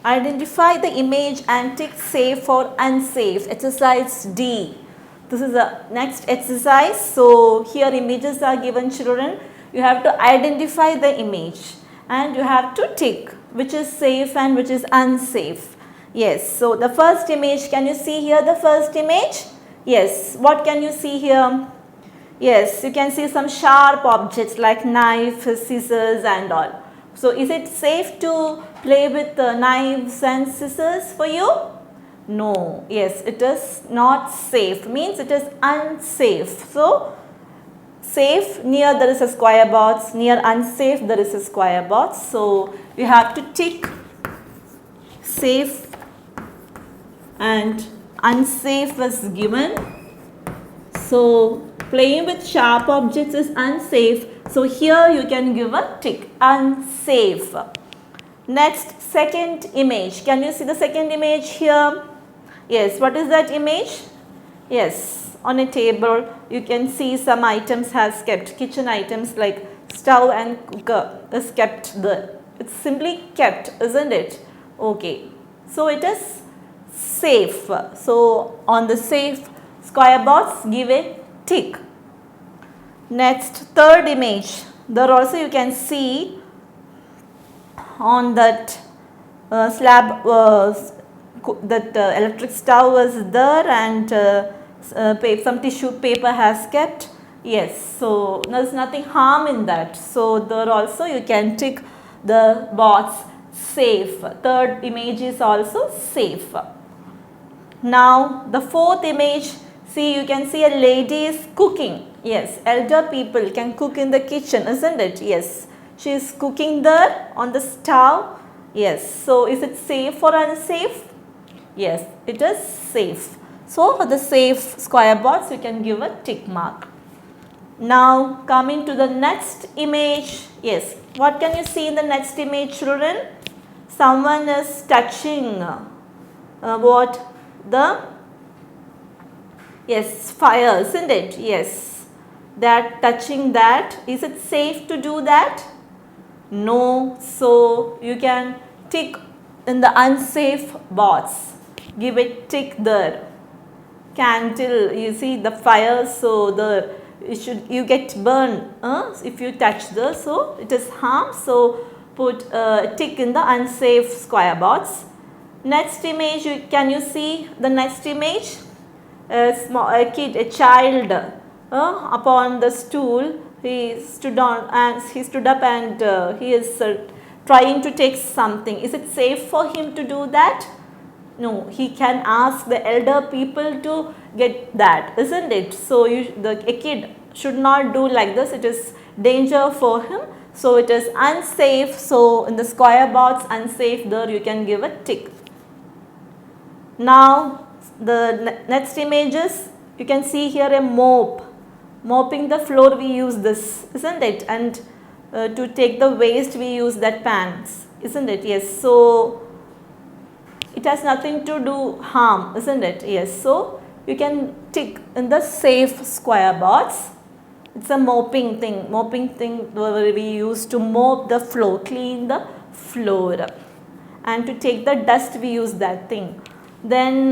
Identify the image and tick safe or unsafe. Exercise D. This is the next exercise. So here images are given, children. You have to identify the image and you have to tick which is safe and which is unsafe. Yes, so the first image, can you see here the first image? Yes, what can you see here? Yes, you can see some sharp objects like knife, scissors and all. So is it safe to play with knives and scissors for you? No, yes, it is not safe, means it is unsafe. So safe, near there is a square box, near unsafe there is a square box. So you have to tick safe and unsafe is given. So playing with sharp objects is unsafe. So here you can give a tick, unsafe. Next, second image. Can you see the second image here? Yes, what is that image? Yes, on a table you can see some items has kept, kitchen items like stove and cooker is kept there. It's simply kept, isn't it? Okay, so it is safe. So on the safe square box, give a tick. Next, third image. There also you can see on that slab that electric stove was there and some tissue paper has kept. Yes, so there is nothing harm in that. So there also you can tick the box safe. Third image is also safe. Now the fourth image, see, you can see a lady is cooking. Yes, elder people can cook in the kitchen, isn't it? Yes, she is cooking there on the stove. Yes, so is it safe or unsafe? Yes, it is safe. So for the safe square box, you can give a tick mark. Now coming to the next image. Yes, what can you see in the next image, children? Someone is touching what? The, yes, fire, isn't it? Yes, they are touching that. Is it safe to do that? No. So you can tick in the unsafe box. Give a tick there. Candle, you see the fire, so you get burned if you touch the, so it is harm. So put a tick in the unsafe square box. Next image, can you see the next image? A kid, a child upon the stool. He stood up and he is trying to take something. Is it safe for him to do that? No, he can ask the elder people to get that, isn't it? So a kid should not do like this. It is danger for him. So it is unsafe. So in the square box, unsafe, there you can give a tick. Now the next images, you can see here a mop. Mopping the floor, we use this, isn't it? And to take the waste, we use that pans, isn't it? Yes, so it has nothing to do harm, isn't it? Yes, so you can tick in the safe square box. It's a mopping thing we use to mop the floor, clean the floor, and to take the dust we use that thing. Then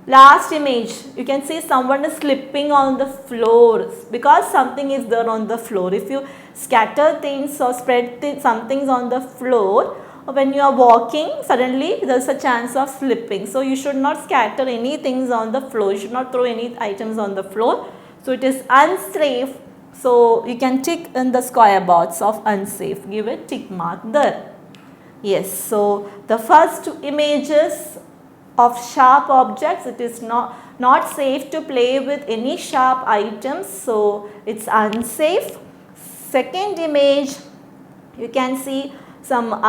last image, you can see someone is slipping on the floor because something is there on the floor. If you scatter things or spread some things on the floor, when you are walking, suddenly there is a chance of slipping. So you should not scatter any things on the floor. You should not throw any items on the floor. So it is unsafe. So you can tick in the square box of unsafe. Give a tick mark there. Yes, so the first images of sharp objects, it is not safe to play with any sharp items, so it's unsafe. Second image, you can see some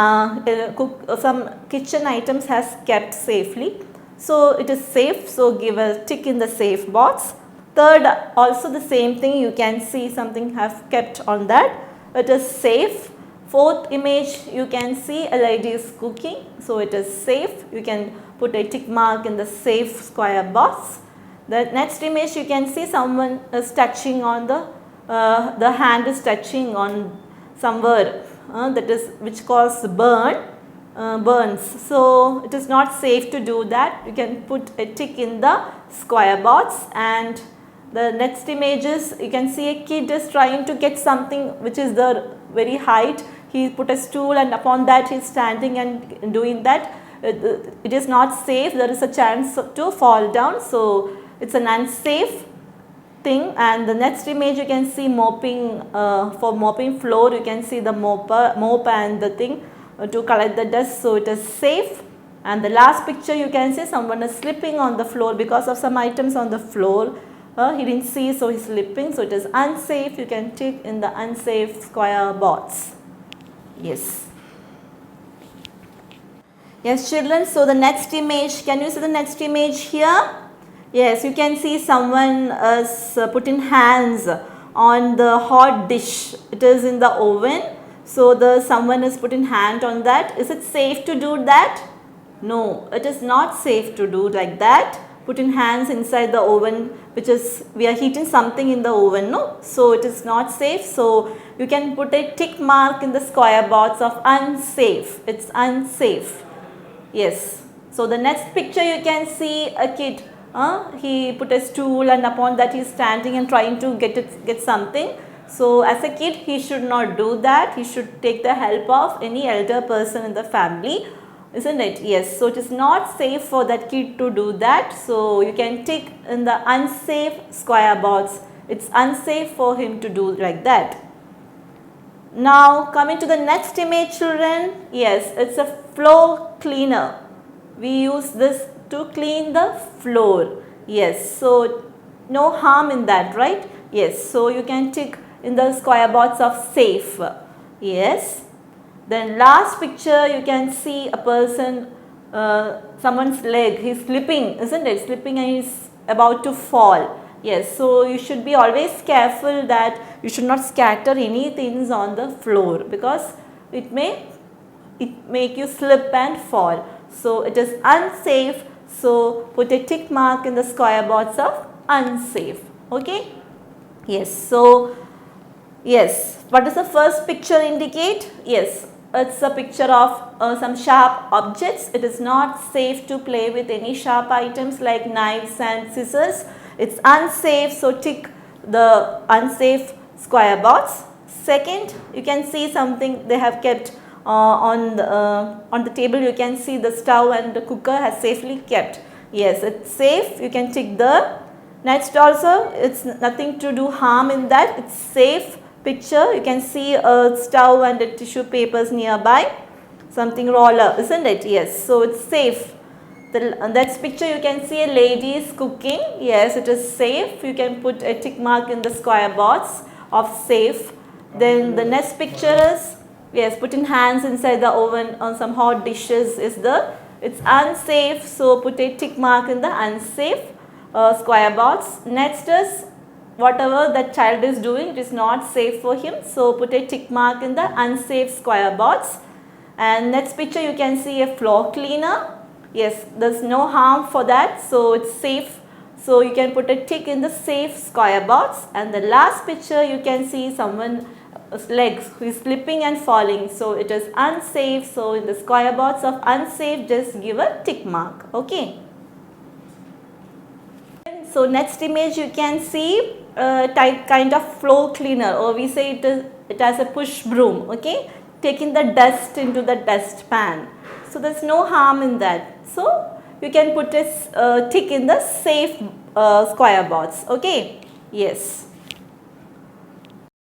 kitchen items has kept safely, so it is safe, so give a tick in the safe box. Third, also the same thing, you can see something have kept on that, it is safe. Fourth image, you can see a lady is cooking, so it is safe. You can put a tick mark in the safe square box. The next image, you can see someone is touching on the hand is touching on somewhere that is which causes burn. burns. So it is not safe to do that. You can put a tick in the square box. And the next image is, you can see a kid is trying to get something which is the very height. He put a stool and upon that he is standing and doing that. It is not safe. There is a chance to fall down. So it's an unsafe thing. And the next image you can see mopping, for mopping floor you can see the mop and the thing to collect the dust, so it is safe. And the last picture you can see someone is slipping on the floor because of some items on the floor. He didn't see, so he's slipping, so it is unsafe. You can tick in the unsafe square box. Yes. Yes children, so the next image, can you see the next image here? Yes, you can see someone is putting hands on the hot dish. It is in the oven. So someone is putting hand on that. Is it safe to do that? No, it is not safe to do like that. Putting hands inside the oven, which is, we are heating something in the oven, no? So it is not safe. So you can put a tick mark in the square box of unsafe. It's unsafe. Yes. So the next picture you can see a kid. He put a stool and upon that he is standing and trying to get something. So as a kid he should not do that. He should take the help of any elder person in the family, isn't it? Yes. So it is not safe for that kid to do that. So you can tick in the unsafe square box. It's unsafe for him to do like that. Now coming to the next image children. Yes, it's a floor cleaner. We use this to clean the floor. Yes. So no harm in that, right? Yes. So you can tick in the square box of safe. Yes. Then last picture you can see a person, someone's leg, he's slipping, isn't it? Slipping and he's about to fall. Yes, so you should be always careful that you should not scatter any things on the floor because it make you slip and fall. So it is unsafe. So put a tick mark in the square box of unsafe. Okay. Yes. So yes, what does the first picture indicate? Yes, it's a picture of some sharp objects. It is not safe to play with any sharp items like knives and scissors. It's unsafe, so tick the unsafe square box. Second, you can see something they have kept on the table. You can see the stove and the cooker has safely kept. Yes, it's safe. You can tick the next also. It's nothing to do harm in that. It's safe picture. You can see a stove and the tissue papers nearby. Something roller, isn't it? Yes. So it's safe. The next picture you can see a lady is cooking. Yes, it is safe. You can put a tick mark in the square box of safe. Then the next picture is, yes, putting hands inside the oven on some hot dishes is it's unsafe. So put a tick mark in the unsafe square box. Next is whatever that child is doing, it is not safe for him. So put a tick mark in the unsafe square box. And next picture you can see a floor cleaner. Yes, there's no harm for that. So it's safe. So you can put a tick in the safe square box. And the last picture you can see someone's legs who is slipping and falling. So it is unsafe. So in the square box of unsafe, just give a tick mark. Okay. So next image you can see kind of floor cleaner, or we say it has a push broom. Okay, taking the dust into the dust pan. So there's no harm in that. So you can put a tick in the safe square box. Okay. Yes.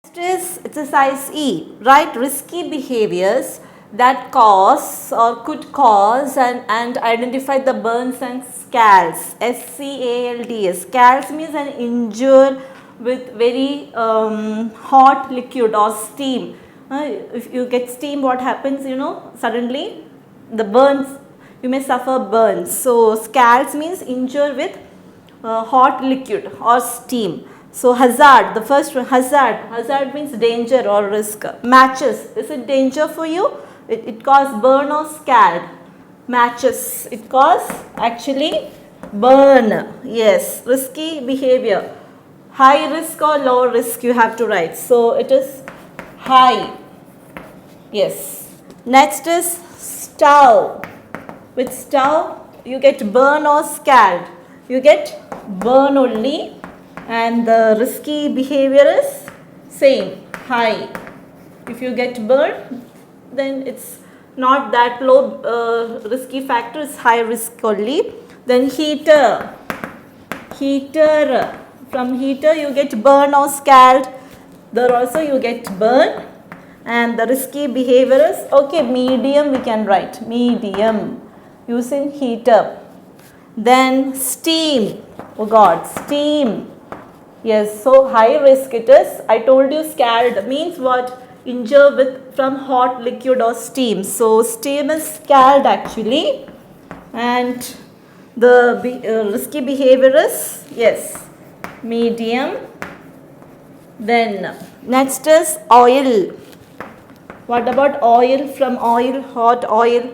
Next is exercise E. Write risky behaviors that cause or could cause and identify the burns and scalds. SCALDS. Scalds means an injury with very hot liquid or steam. If you get steam, what happens, suddenly the burns, you may suffer burns. So scalds means injury with hot liquid or steam. So hazard, the first one, hazard means danger or risk. Matches, is it danger for you? It cause burn or scald. Matches, it cause actually burn. Yes, risky behavior. High risk or low risk you have to write. So it is high. Yes. Next is stove. With stove, you get burn or scald. You get burn only, and the risky behavior is same, high. If you get burn, then it's not that low risky factor, is high risk only. Then heater, from heater you get burn or scald. There also you get burn, and the risky behavior is okay, medium we can write, medium, using heater. Then steam, oh god, steam, yes, so high risk it is. I told you scald means what? Injure with from hot liquid or steam. So steam is scald actually, and the risky behavior is, yes, medium. Then next is oil. What about oil? From oil, hot oil,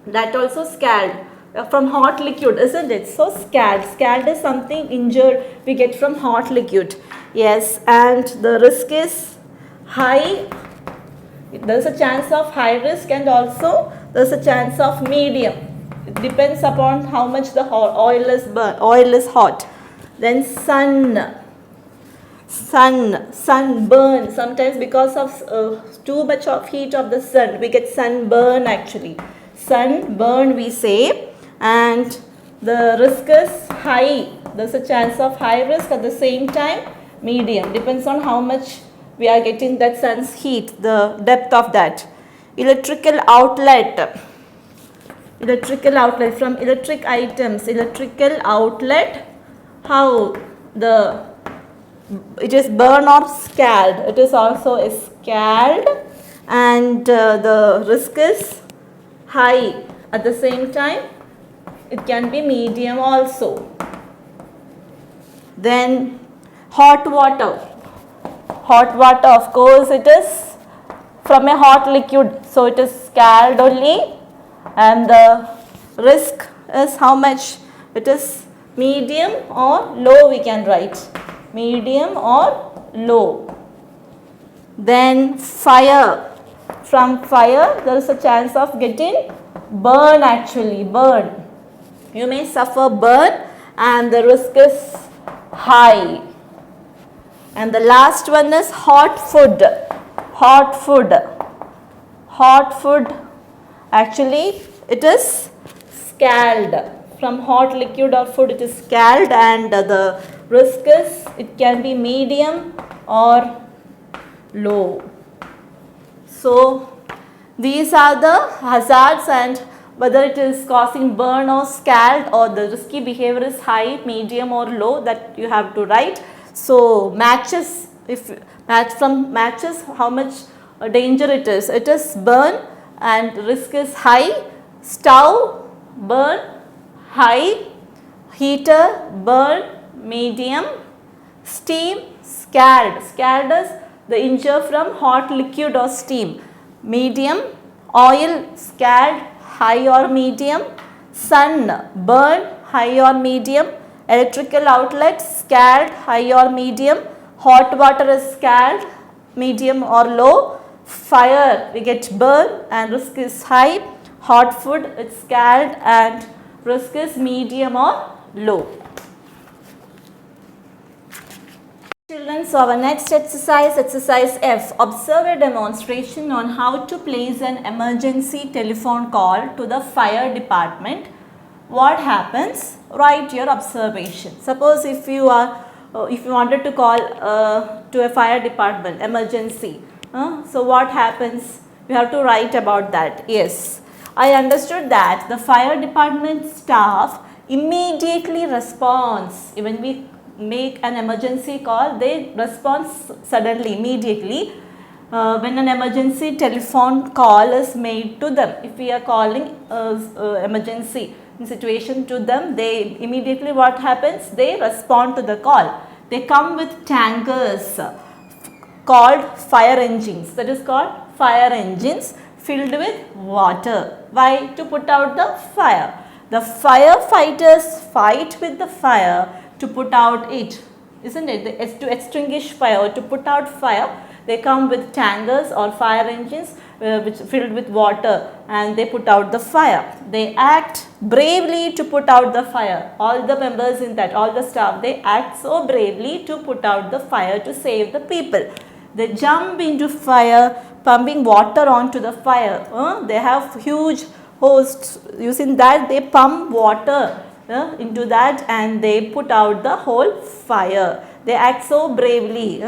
that also scald. From hot liquid, isn't it? So scald is something injured we get from hot liquid. Yes, and the risk is high. There is a chance of high risk, and also there is a chance of medium. It depends upon how much the oil is hot. Then sunburn. Sometimes because of too much of heat of the sun, we get sunburn actually. Sunburn we say, and the risk is high. There is a chance of high risk, at the same time medium. Depends on how much we are getting that sun's heat, the depth of that. Electrical outlet from electric items. Electrical outlet, how it is burn or scald. It is also a scald, and the risk is high. At the same time, it can be medium also. Then hot water, of course it is from a hot liquid, so it is scald only, and the risk is how much? It is medium or low, we can write, medium or low. Then fire, from fire there is a chance of getting burn actually, burn. You may suffer burn, and the risk is high. And the last one is hot food. Actually it is scald. From hot liquid or food it is scald, and the risk is, it can be medium or low. So these are the hazards, and whether it is causing burn or scald, or the risky behavior is high, medium or low, that you have to write. So matches, from matches how much danger it is burn, and risk is high. Stove, burn, high. Heater, burn, medium. Steam, scald. Scald is the injure from hot liquid or steam, medium. Oil, scald, high or medium. Sun, burn, high or medium. Electrical outlet, scald, high or medium. Hot water is scald, medium or low. Fire, we get burn, and risk is high. Hot food, it's scald, and risk is medium or low. Children, so our next exercise F. Observe a demonstration on how to place an emergency telephone call to the fire department. What happens? Write your observation. Suppose if you wanted to call to a fire department, emergency, so what happens? You have to write about that. Yes, I understood that the fire department staff immediately responds. When we make an emergency call, they respond suddenly, immediately. When an emergency telephone call is made to them, if we are calling emergency situation to them, they immediately, what happens? They respond to the call. They come with tankers called fire engines, that is called fire engines, filled with water. Why? To put out the fire. The firefighters fight with the fire to put out it, isn't it? To extinguish fire or to put out fire, they come with tankers or fire engines which filled with water, and they put out the fire. They act bravely to put out the fire. All the members in that, all the staff, they act so bravely to put out the fire to save the people. They jump into fire, pumping water onto the fire. They have huge hoses. Using that, they pump water into that, and they put out the whole fire. They act so bravely.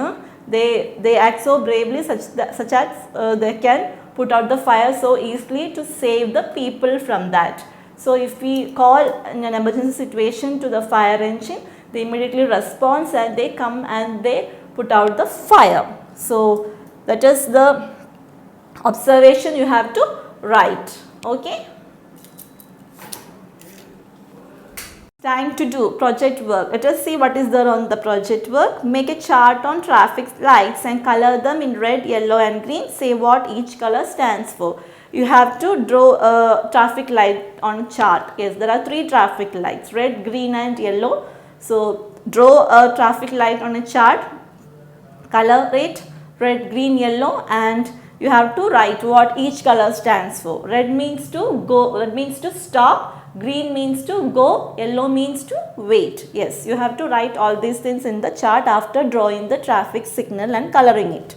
They act so bravely such as they can put out the fire so easily to save the people from that. So if we call in an emergency situation to the fire engine, they immediately respond and they come and they put out the fire. So that is the observation you have to write. Okay. Time to do project work. Let us see what is there on the project work. Make a chart on traffic lights and color them in red, yellow and green. Say what each color stands for. You have to draw a traffic light on chart. Yes, there are 3 traffic lights, red, green and yellow. So draw a traffic light on a chart, color it red, green, yellow, and you have to write what each color stands for. Red means to go, red means to stop. Green means to go, yellow means to wait. Yes, you have to write all these things in the chart after drawing the traffic signal and coloring it.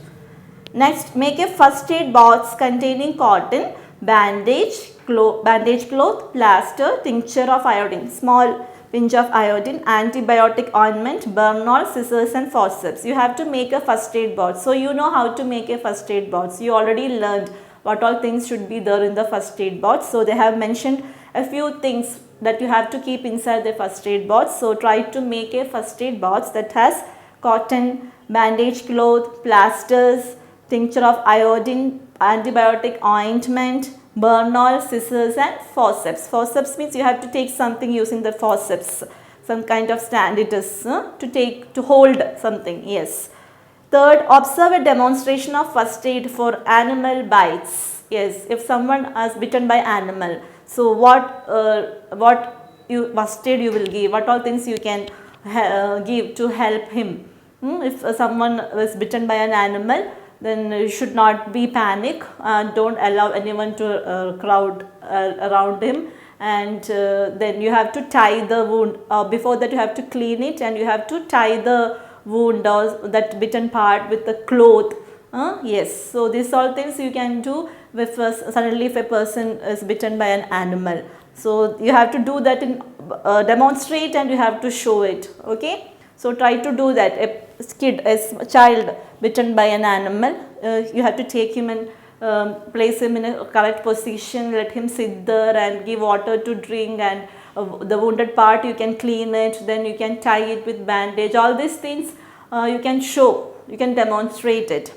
Next, make a first aid box containing cotton, bandage cloth, plaster, tincture of iodine, small pinch of iodine, antibiotic ointment, Bernol, scissors and forceps. You have to make a first aid box. So you know how to make a first aid box. You already learned what all things should be there in the first aid box. So they have mentioned a few things that you have to keep inside the first aid box. So try to make a first aid box that has cotton, bandage cloth, plasters, tincture of iodine, antibiotic ointment, Bernol, scissors and forceps. Forceps means you have to take something using the forceps, some kind of stand it is to hold something. Yes. Third, observe a demonstration of first aid for animal bites. Yes, if someone is bitten by animal, so what first aid you will give, what all things you can give to help him. If someone is bitten by an animal, then you should not be panic, don't allow anyone to crowd around him, and then you have to tie the wound. Before that you have to clean it, and you have to tie the wound or that bitten part with the cloth. Yes, so these all things you can do if suddenly if a person is bitten by an animal. So you have to do that in demonstrate, and you have to show it. Okay, so try to do that. A child bitten by an animal, you have to take him and place him in a correct position, let him sit there and give water to drink, and the wounded part you can clean it, then you can tie it with bandage. All these things you can show, you can demonstrate it.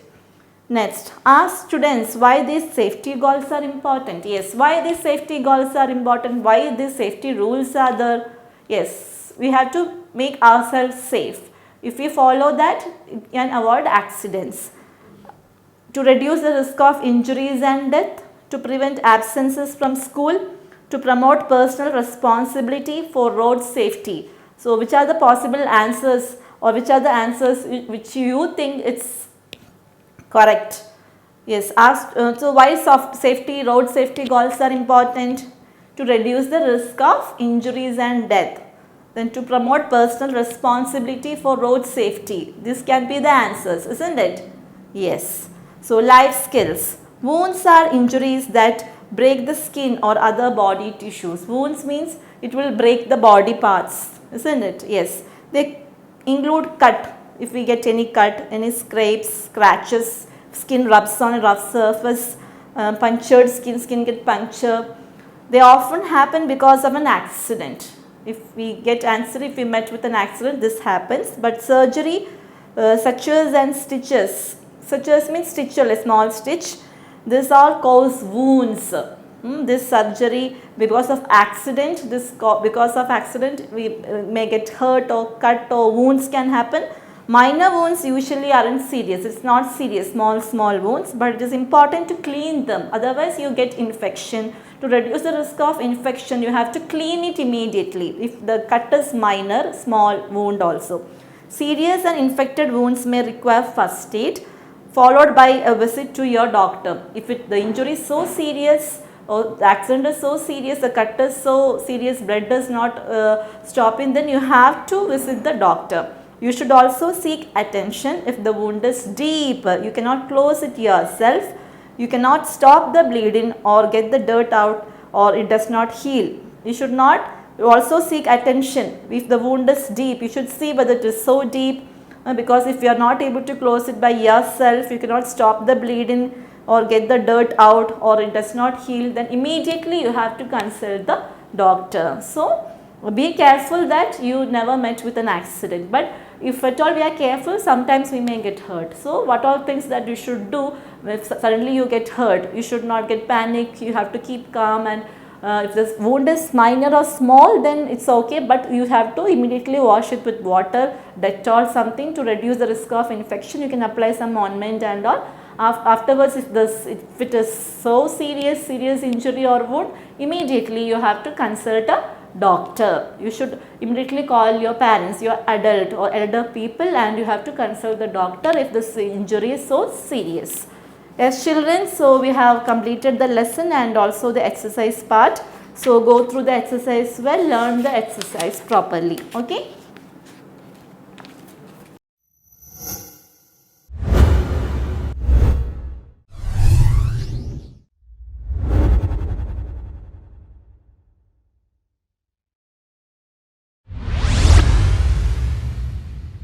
Next, ask students why these safety goals are important. Yes, why these safety goals are important, why these safety rules are there. Yes, we have to make ourselves safe. If we follow that, we can avoid accidents. To reduce the risk of injuries and death, to prevent absences from school, to promote personal responsibility for road safety. So which are the possible answers, or which are the answers which you think it's correct? Yes, ask, so why road safety goals are important? To reduce the risk of injuries and death. Then to promote personal responsibility for road safety. This can be the answers, isn't it? Yes. So life skills. Wounds are injuries that break the skin or other body tissues. Wounds means it will break the body parts, isn't it? Yes. They include cut. If we get any cut, any scrapes, scratches, skin rubs on a rough surface, punctured skin get punctured. They often happen because of an accident. If we met with an accident, this happens. But surgery, sutures and stitches. Sutures means stitcher, a small stitch. This all cause wounds. This surgery because of accident, we may get hurt or cut or wounds can happen. Minor wounds usually aren't serious. It's not serious, small wounds, but it is important to clean them. Otherwise, you get infection. To reduce the risk of infection, you have to clean it immediately. If the cut is minor, small wound also. Serious and infected wounds may require first aid. followed by a visit to your doctor. If the injury is so serious or the accident is so serious, the cut is so serious, blood is not stopping, then you have to visit the doctor. You should also seek attention if the wound is deep. You cannot close it yourself. You cannot stop the bleeding or get the dirt out, or it does not heal. You should not also seek attention. If the wound is deep, you should see whether it is so deep, because if you are not able to close it by yourself, you cannot stop the bleeding or get the dirt out, or it does not heal, then immediately you have to consult the doctor. So be careful that you never met with an accident, but if at all we are careful, sometimes we may get hurt. So what all things that you should do if suddenly you get hurt? You should not get panic. You have to keep calm, and if the wound is minor or small, then it's okay, but you have to immediately wash it with water, Dettol, something to reduce the risk of infection. You can apply some ointment and all. Afterwards, if it is so serious injury or wound, immediately you have to consult a doctor. You should immediately call your parents, your adult or elder people, and you have to consult the doctor if this injury is so serious. Yes, children, so we have completed the lesson and also the exercise part. So go through the exercise well, learn the exercise properly. Okay.